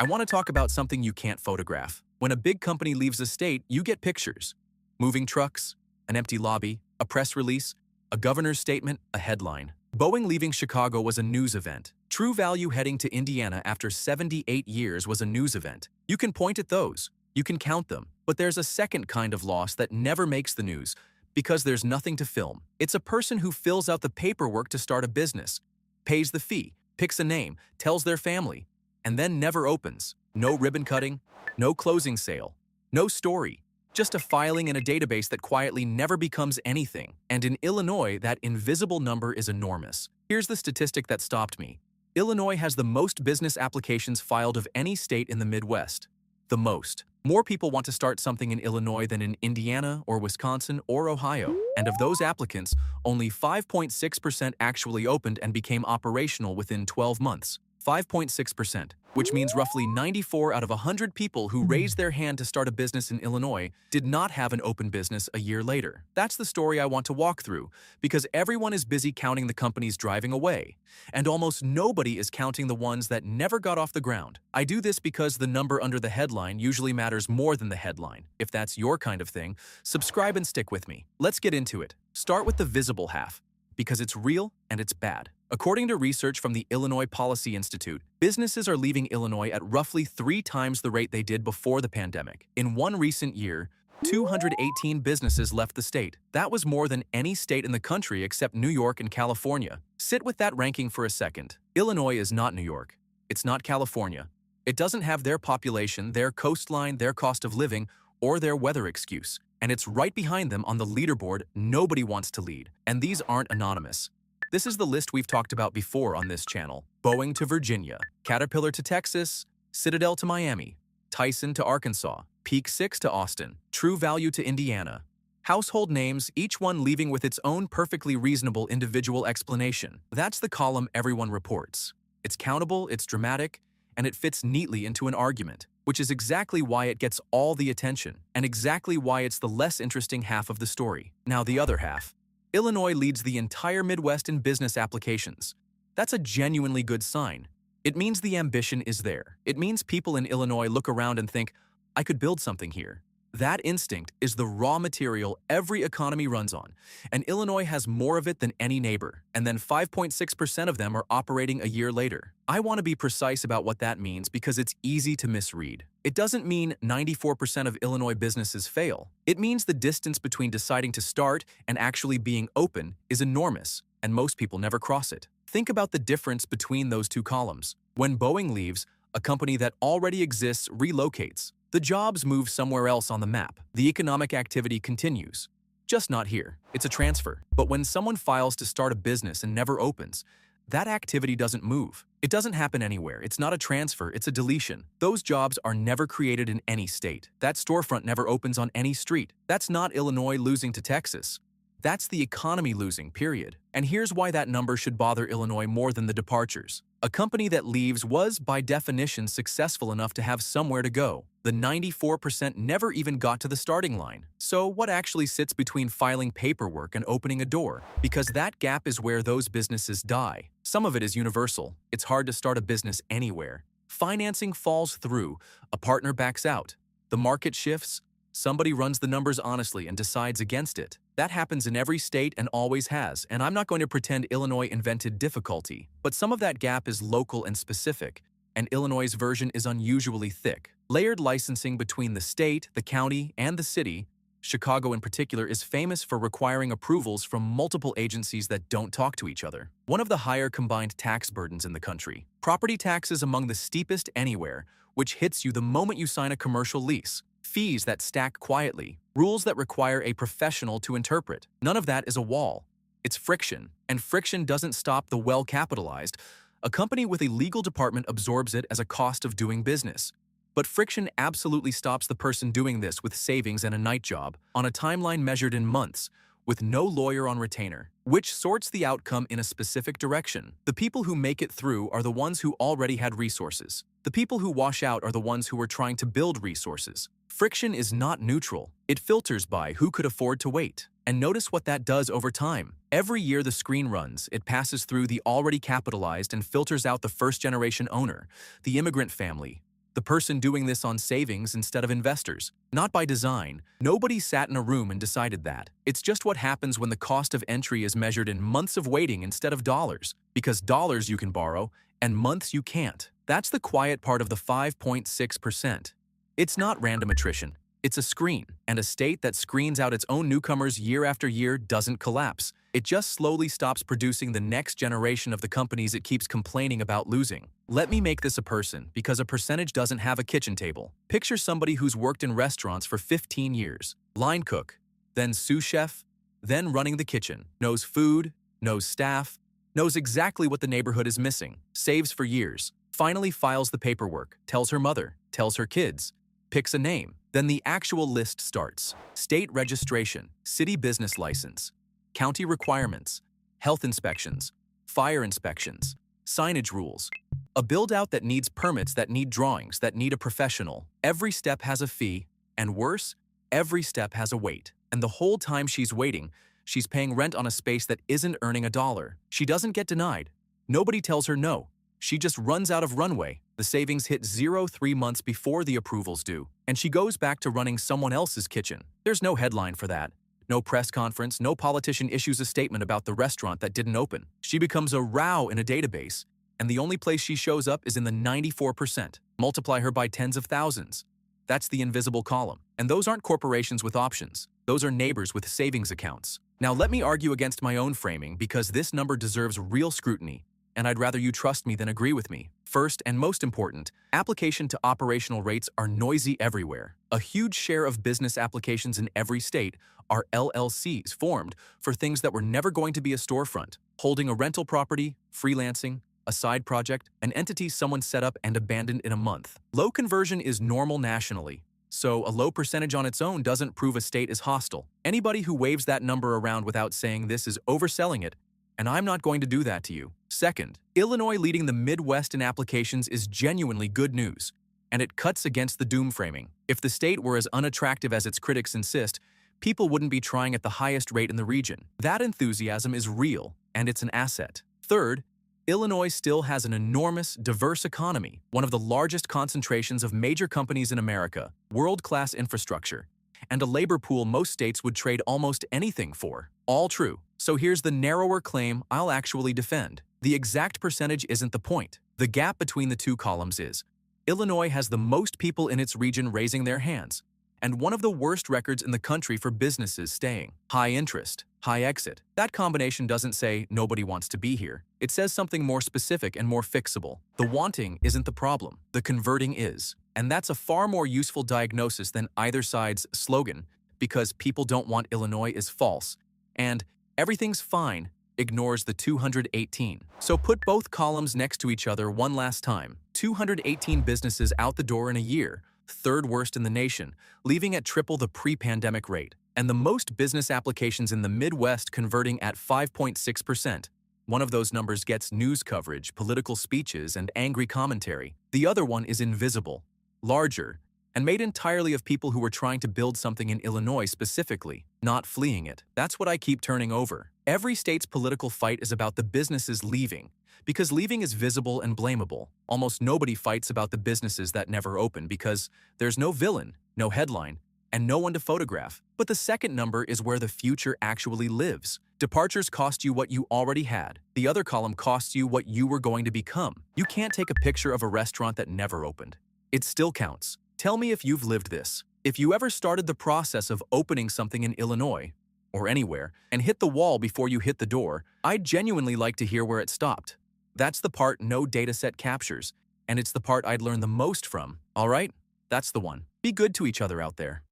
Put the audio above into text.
I want to talk about something you can't photograph. When a big company leaves a state, you get pictures. Moving trucks, an empty lobby, a press release, a governor's statement, a headline. Boeing leaving Chicago was a news event. True Value heading to Indiana after 78 years was a news event. You can point at those. You can count them. But there's a second kind of loss that never makes the news because there's nothing to film. It's a person who fills out the paperwork to start a business, pays the fee, picks a name, tells their family, and then never opens. No ribbon cutting, no closing sale, no story. Just a filing in a database that quietly never becomes anything. And in Illinois, that invisible number is enormous. Here's the statistic that stopped me. Illinois has the most business applications filed of any state in the Midwest. The most. More people want to start something in Illinois than in Indiana or Wisconsin or Ohio. And of those applicants, only 5.6% actually opened and became operational within 12 months. 5.6%, which means roughly 94 out of 100 people who raised their hand to start a business in Illinois did not have an open business a year later. That's the story I want to walk through, because everyone is busy counting the companies driving away, and almost nobody is counting the ones that never got off the ground. I do this because the number under the headline usually matters more than the headline. If that's your kind of thing, subscribe and stick with me. Let's get into it. Start with the visible half, because it's real and it's bad. According to research from the Illinois Policy Institute, businesses are leaving Illinois at roughly 3 times the rate they did before the pandemic. In one recent year, 218 businesses left the state. That was more than any state in the country except New York and California. Sit with that ranking for a second. Illinois is not New York. It's not California. It doesn't have their population, their coastline, their cost of living, or their weather excuse. And it's right behind them on the leaderboard nobody wants to lead. And these aren't anonymous. This is the list we've talked about before on this channel. Boeing to Virginia, Caterpillar to Texas, Citadel to Miami, Tyson to Arkansas, Peak 6 to Austin, True Value to Indiana. Household names, each one leaving with its own perfectly reasonable individual explanation. That's the column everyone reports. It's countable, it's dramatic, and it fits neatly into an argument, which is exactly why it gets all the attention, and exactly why it's the less interesting half of the story. Now the other half. Illinois leads the entire Midwest in business applications. That's a genuinely good sign. It means the ambition is there. It means people in Illinois look around and think, I could build something here. That instinct is the raw material every economy runs on, and Illinois has more of it than any neighbor, and then 5.6% of them are operating a year later. I want to be precise about what that means because it's easy to misread. It doesn't mean 94% of Illinois businesses fail. It means the distance between deciding to start and actually being open is enormous, and most people never cross it. Think about the difference between those two columns. When Boeing leaves, a company that already exists relocates. The jobs move somewhere else on the map. The economic activity continues. Just not here. It's a transfer. But when someone files to start a business and never opens, that activity doesn't move. It doesn't happen anywhere. It's not a transfer, it's a deletion. Those jobs are never created in any state. That storefront never opens on any street. That's not Illinois losing to Texas. That's the economy losing, period. And here's why that number should bother Illinois more than the departures. A company that leaves was, by definition, successful enough to have somewhere to go. The 94% never even got to the starting line. So what actually sits between filing paperwork and opening a door? Because that gap is where those businesses die. Some of it is universal. It's hard to start a business anywhere. Financing falls through. A partner backs out. The market shifts. Somebody runs the numbers honestly and decides against it. That happens in every state and always has, and I'm not going to pretend Illinois invented difficulty, but some of that gap is local and specific, and Illinois' version is unusually thick. Layered licensing between the state, the county, and the city, Chicago in particular, is famous for requiring approvals from multiple agencies that don't talk to each other. One of the higher combined tax burdens in the country. Property taxes among the steepest anywhere, which hits you the moment you sign a commercial lease. Fees that stack quietly, rules that require a professional to interpret. None of that is a wall. It's friction, and friction doesn't stop the well-capitalized. A company with a legal department absorbs it as a cost of doing business. But friction absolutely stops the person doing this with savings and a night job, on a timeline measured in months, with no lawyer on retainer, which sorts the outcome in a specific direction. The people who make it through are the ones who already had resources. The people who wash out are the ones who were trying to build resources. Friction is not neutral. It filters by who could afford to wait. And notice what that does over time. Every year the screen runs, it passes through the already capitalized and filters out the first-generation owner, the immigrant family, The person doing this on savings instead of investors. Not by design. Nobody sat in a room and decided that. It's just what happens when the cost of entry is measured in months of waiting instead of dollars. Because dollars you can borrow, and months you can't. That's the quiet part of the 5.6%. It's not random attrition. It's a screen, and a state that screens out its own newcomers year after year doesn't collapse. It just slowly stops producing the next generation of the companies it keeps complaining about losing. Let me make this a person, because a percentage doesn't have a kitchen table. Picture somebody who's worked in restaurants for 15 years. Line cook, then sous chef, then running the kitchen. Knows food, knows staff, knows exactly what the neighborhood is missing. Saves for years. Finally files the paperwork, tells her mother, tells her kids, picks a name. Then the actual list starts. State registration, city business license, county requirements, health inspections, fire inspections, signage rules. A build-out that needs permits, that need drawings, that need a professional. Every step has a fee, and worse, every step has a wait. And the whole time she's waiting, she's paying rent on a space that isn't earning a dollar. She doesn't get denied. Nobody tells her no. She just runs out of runway. The savings hit 0 3 months before the approvals due, and she goes back to running someone else's kitchen. There's no headline for that. No press conference, no politician issues a statement about the restaurant that didn't open. She becomes a row in a database, and the only place she shows up is in the 94%. Multiply her by tens of thousands. That's the invisible column. And those aren't corporations with options. Those are neighbors with savings accounts. Now let me argue against my own framing, because this number deserves real scrutiny, and I'd rather you trust me than agree with me. First, and most important, application to operational rates are noisy everywhere. A huge share of business applications in every state are LLCs formed for things that were never going to be a storefront, holding a rental property, freelancing, a side project, an entity someone set up and abandoned in a month. Low conversion is normal nationally, so a low percentage on its own doesn't prove a state is hostile. Anybody who waves that number around without saying this is overselling it, and I'm not going to do that to you. Second, Illinois leading the Midwest in applications is genuinely good news, and it cuts against the doom framing. If the state were as unattractive as its critics insist, people wouldn't be trying at the highest rate in the region. That enthusiasm is real, and it's an asset. Third, Illinois still has an enormous, diverse economy, one of the largest concentrations of major companies in America, world-class infrastructure, and a labor pool most states would trade almost anything for. All true. So here's the narrower claim I'll actually defend. The exact percentage isn't the point. The gap between the two columns is: Illinois has the most people in its region raising their hands, and one of the worst records in the country for businesses staying. High interest, high exit. That combination doesn't say nobody wants to be here. It says something more specific and more fixable. The wanting isn't the problem. The converting is. And that's a far more useful diagnosis than either side's slogan, because people don't want Illinois is false, and everything's fine ignores the 218. So put both columns next to each other one last time. 218 businesses out the door in a year, third worst in the nation, leaving at triple the pre-pandemic rate. And the most business applications in the Midwest converting at 5.6%. One of those numbers gets news coverage, political speeches, and angry commentary. The other one is invisible, larger, and made entirely of people who were trying to build something in Illinois specifically, not fleeing it. That's what I keep turning over. Every state's political fight is about the businesses leaving, because leaving is visible and blamable. Almost nobody fights about the businesses that never open, because there's no villain, no headline, and no one to photograph. But the second number is where the future actually lives. Departures cost you what you already had. The other column costs you what you were going to become. You can't take a picture of a restaurant that never opened. It still counts. Tell me if you've lived this. If you ever started the process of opening something in Illinois, or anywhere, and hit the wall before you hit the door, I'd genuinely like to hear where it stopped. That's the part no dataset captures, and it's the part I'd learn the most from. All right? That's the one. Be good to each other out there.